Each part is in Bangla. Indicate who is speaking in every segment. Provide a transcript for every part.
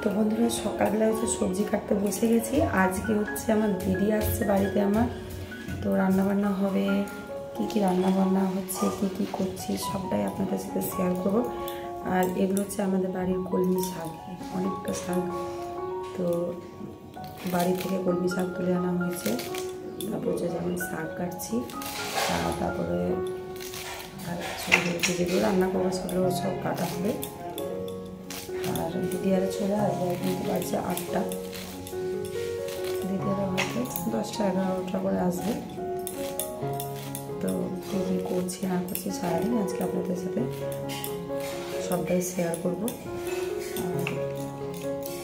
Speaker 1: তো বন্ধুরা সকালবেলা হচ্ছে সবজি কাটতে বসে গেছি। আজকে হচ্ছে আমার দিদি আসছে বাড়িতে আমার, তো রান্নাবান্না হবে। কি কি রান্নাবান্না হচ্ছে, কি কি করছি সবটাই আপনাদের সাথে শেয়ার করবো। আর এগুলো হচ্ছে আমাদের বাড়ির কলমি শাক, অনেকটা শাক। তো বাড়ি থেকে কলমি শাক তুলে আনা হয়েছে। তারপর হচ্ছে যেমন শাক কাটছি, তারপরে যেগুলো রান্না করবো সেগুলো সব কাটা হবে। আর দিদি আরে চলে আসবে, কিন্তু বাজছে 8টা। দিদি আরে হয়তো 10টা 11টা করে আসবে। তো কী কী করছি না করছি সারাদিন আজকে আপনাদের সাথে সবটাই শেয়ার করবো। আর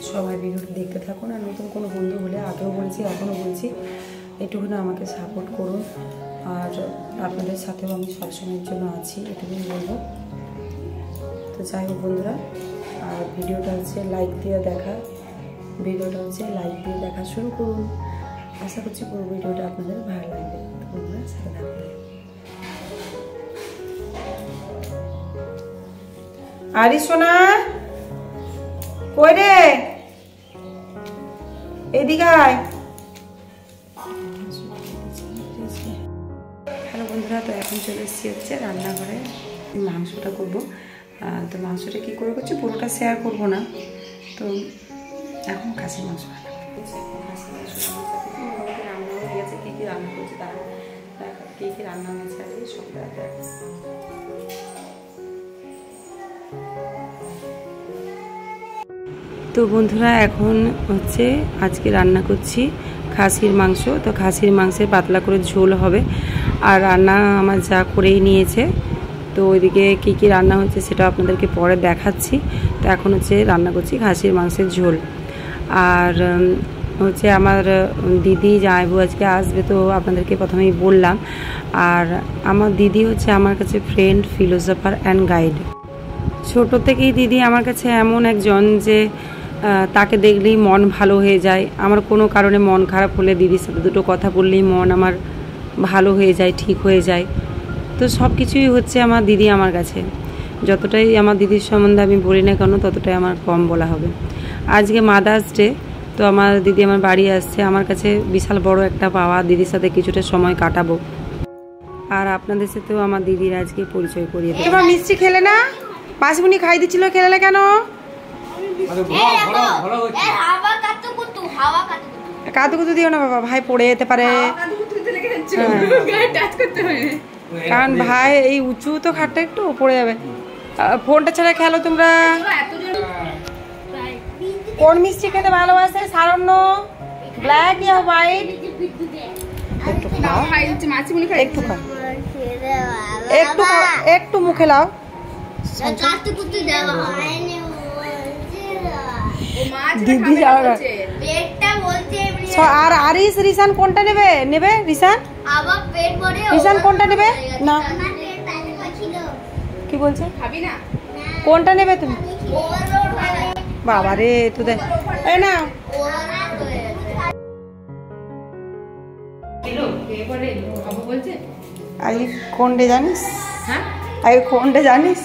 Speaker 1: সবাই ভিডিওটি দেখতে থাকুন। আর নতুন কোনো বন্ধু হলে আগেও বলছি এখনও বলছি, এটুকুনি আমাকে সাপোর্ট করুন। আর আপনাদের সাথেও আমি সবসময়ের জন্য আছি, এটুকুই বলবো। তো যাই হোক বন্ধুরা, আর ভিডিওটা হচ্ছে লাইক দিয়ে দেখা শুরু করুন। আশা করছি পুরো ভিডিওটা আপনাদের ভালো লাগবে। তো বন্ধুরা সাথে থাকবে। আরে সোনা কই রে, এদিকে আয়। হ্যালো বন্ধুরা, তো এখন চলে এসেছি হচ্ছে রান্নাঘরে, মাংসটা করবো। তো মাংসটা কী করে করছি পুরোটা শেয়ার করবো না। তো এখন খাসির মাংস রান্না হয়ে গেছে। কী কী রান্না করছি তারা কী কী রান্না হয়েছে আর সব দেখা। তো বন্ধুরা এখন হচ্ছে আজকে রান্না করছি খাসির মাংস। তো খাসির মাংসের পাতলা করে ঝোল হবে। আর রান্না আমার যা করেই নিয়েছে। তো ওইদিকে কী কী রান্না হচ্ছে সেটা আপনাদেরকে পরে দেখাচ্ছি। তো এখন হচ্ছে রান্না করছি খাসির মাংসের ঝোল। আর হচ্ছে আমার দিদি জামাইবু আজকে আসবে, তো আপনাদেরকে প্রথমেই বললাম। আর আমার দিদি হচ্ছে আমার কাছে ফ্রেন্ড, ফিলোসফার অ্যান্ড গাইড। ছোটো থেকেই দিদি আমার কাছে এমন একজন যে তাকে দেখলেই মন ভালো হয়ে যায়। আমার কোনো কারণে মন খারাপ হলে দিদির সাথে দুটো কথা বললেই মন আমার ভালো হয়ে যায়, ঠিক হয়ে যায়। তো সব কিছুই হচ্ছে আমার দিদি আমার কাছে। যতটাই আমার দিদির সম্বন্ধে আমি বলি না কেন ততটাই আমার কম বলা হবে। আজকে মাদার্স ডে, তো আমার দিদি আমার বাড়ি আসছে। আমার কাছে বিশাল বড় একটা পাওয়া, দিদির সাথে কিছুটা সময় কাটাবো। আর আপনাদের সাথেও আমার দিদির আজকে পরিচয় করিয়ে দেবো। তোমার মিষ্টি খেলে না, মাসিমুনি খাই দিচ্ছিল, খেলে না কেন? কাতুকুতু দিও না বাবা, ভাই পড়ে যেতে পারে। কারণ ভাই এই উঁচু তো খাটটা একটু পড়ে যাবে। ফোনটা ছাড়া খেলো তোমরা। কোন মিষ্টি খেতে ভালোবাসে সারণ্য, ব্ল্যাক ইয়া হোয়াইট? একটু মুখে লাও। দিদি আর আরিস রিসান কোনটা নেবে? রিসান কোনটা নেবে? না কি বলছে, কোনটা নেবে তুমি? বাবা রে, তো দেখ না আগে কোন ডে জানিস?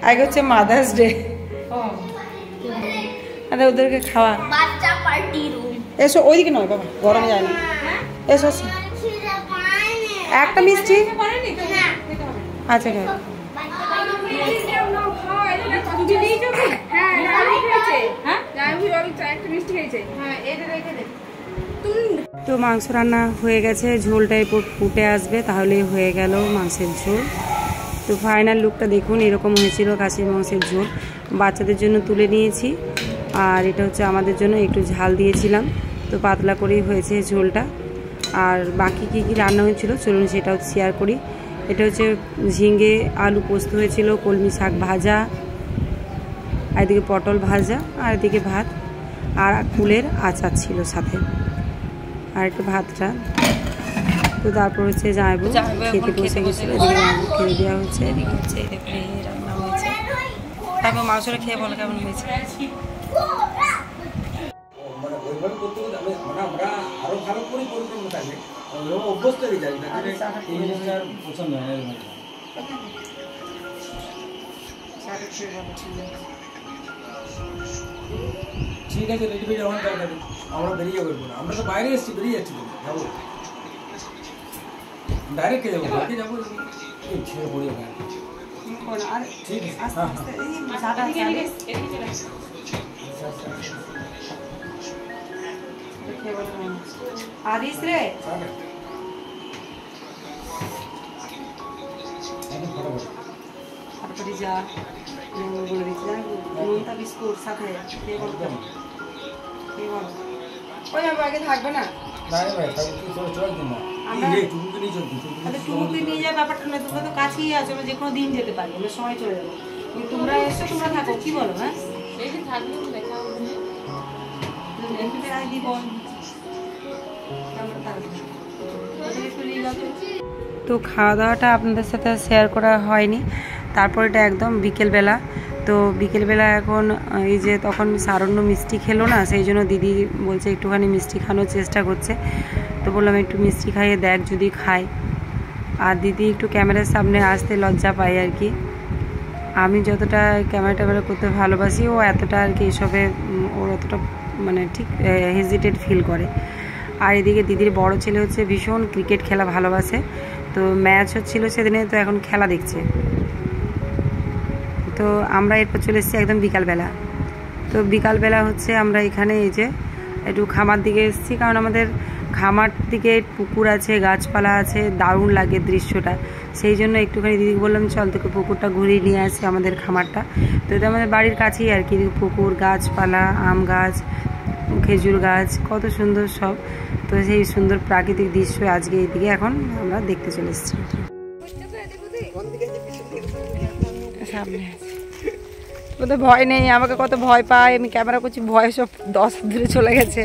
Speaker 1: আগে হচ্ছে মাদার্স ডে। আরে ওদেরকে খাওয়া। এসো ওইদিকে নয় বাবা, গরমে যায় না। এসো একটা মিষ্টি। আচ্ছা তো মাংস রান্না হয়ে গেছে, ঝোলটা এরপর ফুটে আসবে, তাহলেই হয়ে গেল মাংসের ঝোল। তো ফাইনাল লুকটা দেখুন, এরকম হয়েছিল খাসির মাংসের ঝোল। বাচ্চাদের জন্য তুলে নিয়েছি, আর এটা হচ্ছে আমাদের জন্য একটু ঝাল দিয়েছিলাম। তো পাতলা করেই হয়েছে ঝোলটা। আর বাকি কী কী রান্না হয়েছিল চলুন সেটাও শেয়ার করি। এটা হচ্ছে ঝিঙে আলু পোস্ত হয়েছিল, কলমি শাক ভাজা, আর এদিকে পটল ভাজা, আর এদিকে ভাত, আর কুলের আচার ছিল সাথে, আর একটু ভাতটা। তো তারপর হচ্ছে জামাইবু খেতে বসে গেছিল, এদিকে জামাইবু খেয়ে দেওয়া হচ্ছে। এদিকে হচ্ছে রান্না হয়েছে। তারপর মাংসটা খেয়ে বলো কেমন হয়েছে। আরো ভালো পরিকল্পনা থাকবে, অভ্যস্ত হয়ে যায় না, এই জিনিসটা পছন্দ হয় না।
Speaker 2: ঠিক আছে, রেডি হয়ে যাওয়ার দরকার নেই, আমরা বেরিয়ে যাবো। আমরা তো বাইরে এসেছি, বেরিয়ে যাচ্ছি, যাবো ডাইরেক্ট যাবো, বাকি যাবো ছেড়ে পড়ে যাবে। ঠিক আছে,
Speaker 1: আদিস রে তারপরে যা বলে দিচ্ছি নুনটা বিস্কুট সাথে ওই আমার আগে থাকবে না টুকুকে নিয়ে যাওয়ার ব্যাপারটা না, তোমরা তো কাছেই আছো, আমরা যে কোনো দিন যেতে পারি, আমরা সময় চলে যাবো। তোমরা এসছো, তোমরা থাকো, কি বলো? হ্যাঁ তো খাওয়া দাওয়াটা আপনাদের সাথে শেয়ার করা হয়নি। তারপর এটা একদম বিকেলবেলা। তো বিকেলবেলা এখন এই যে তখন সারণ্য মিষ্টি খেলো না, সেই জন্য দিদি বলছে একটুখানি মিষ্টি খাওয়ানোর চেষ্টা করছে। তো বললাম একটু মিষ্টি খাইয়ে দেখ যদি খায়। আর দিদি একটু ক্যামেরার সামনে আসতে লজ্জা পায় আর কি। আমি যতটা ক্যামেরা করতে ভালোবাসি, ও এতটা আর কি এসবে ওর অতটা মানে ঠিক হেজিটেট ফিল করে। আর এদিকে দিদির বড় ছেলে হচ্ছে ভীষণ ক্রিকেট খেলা ভালোবাসে। তো ম্যাচ হচ্ছিল সেদিনে, তো এখন খেলা দেখছে। তো আমরা এরপর চলে এসেছি একদম বিকালবেলা। তো বিকালবেলা হচ্ছে আমরা এখানে এই যে একটু খামার দিকে এসেছি, কারণ আমাদের খামার দিকে পুকুর আছে, গাছপালা আছে, দারুণ লাগে দৃশ্যটা। সেই জন্য একটুখানি দিদিকে বললাম চল তোকে পুকুরটা ঘুরিয়ে নিয়ে আসি, আমাদের খামারটা। তো এটা আমাদের বাড়ির কাছেই আর কি, পুকুর, গাছপালা, আম গাছ, খেজুর গাছ, কত সুন্দর সব। তো সেই সুন্দর প্রাকৃতিক দৃশ্য আজকে এইদিকে এখন আমরা দেখতে চলে এসেছি। সামনে তো ভয় নেই, আমাকে কত ভয় পায়, আমি ক্যামেরা করছি, ভয় সব 10 হাত দূরে চলে গেছে।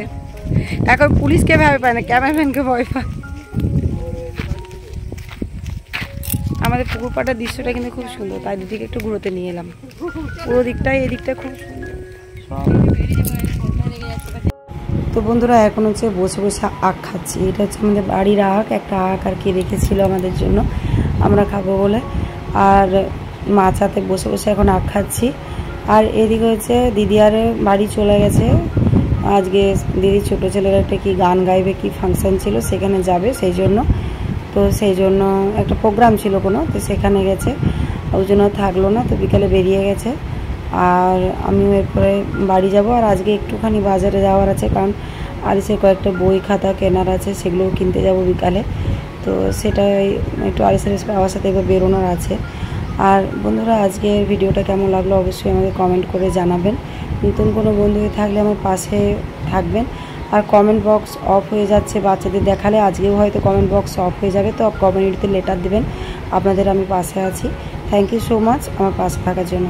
Speaker 1: এখন পুলিশকে ভয় পায় না, ক্যামেরাম্যানকে ভয় পায়। আমাদের পুকুর পাড়ার দৃশ্যটা কিন্তু খুব সুন্দর, তাই দিদিকে একটু ঘুরোতে নিয়ে এলাম। পুরো দিকটাই, এদিকটা খুব সুন্দর। তো বন্ধুরা এখন হচ্ছে বসে বসে আখ খাচ্ছি। এটা হচ্ছে আমাদের বাড়ির আখ, একটা আখ আর কি রেখেছিল আমাদের জন্য, আমরা খাবো বলে। আর মাচাতে বসে বসে এখন আখ খাচ্ছি। আর এদিকে হচ্ছে দিদি আর বাড়ি চলে গেছে। আজকে দিদি ছোটো ছেলের একটা কি গান গাইবে, কি ফাংশান ছিল, সেখানে যাবে সেই জন্য। তো সেই জন্য একটা প্রোগ্রাম ছিল কোনো, তো সেখানে গেছে, ওই জন্য থাকলো না। তো বিকালে বেরিয়ে গেছে। আর আমিও এরপরে বাড়ি যাব। আর আজকে একটুখানি বাজারে যাওয়ার আছে, কারণ আরিসের কয়েকটা বই খাতা কেনার আছে, সেগুলোও কিনতে যাব বিকালে। তো সেটাই একটু আরিসের বাবার সাথে এবার বেরোনোর আছে। আর বন্ধুরা আজকের ভিডিওটা কেমন লাগলো অবশ্যই আমাকে কমেন্ট করে জানাবেন। নতুন কোনো বন্ধু থাকলে আমার পাশে থাকবেন। আর কমেন্ট বক্স অফ হয়ে যাচ্ছে বাচ্চাদের দেখালে, আজকেও হয়তো কমেন্ট বক্স অফ হয়ে যাবে। তো কমিউনিটিতে লেটার দেবেন, আপনাদের আমি পাশে আছি। থ্যাংক ইউ সো মাচ আমার পাশে থাকার জন্য।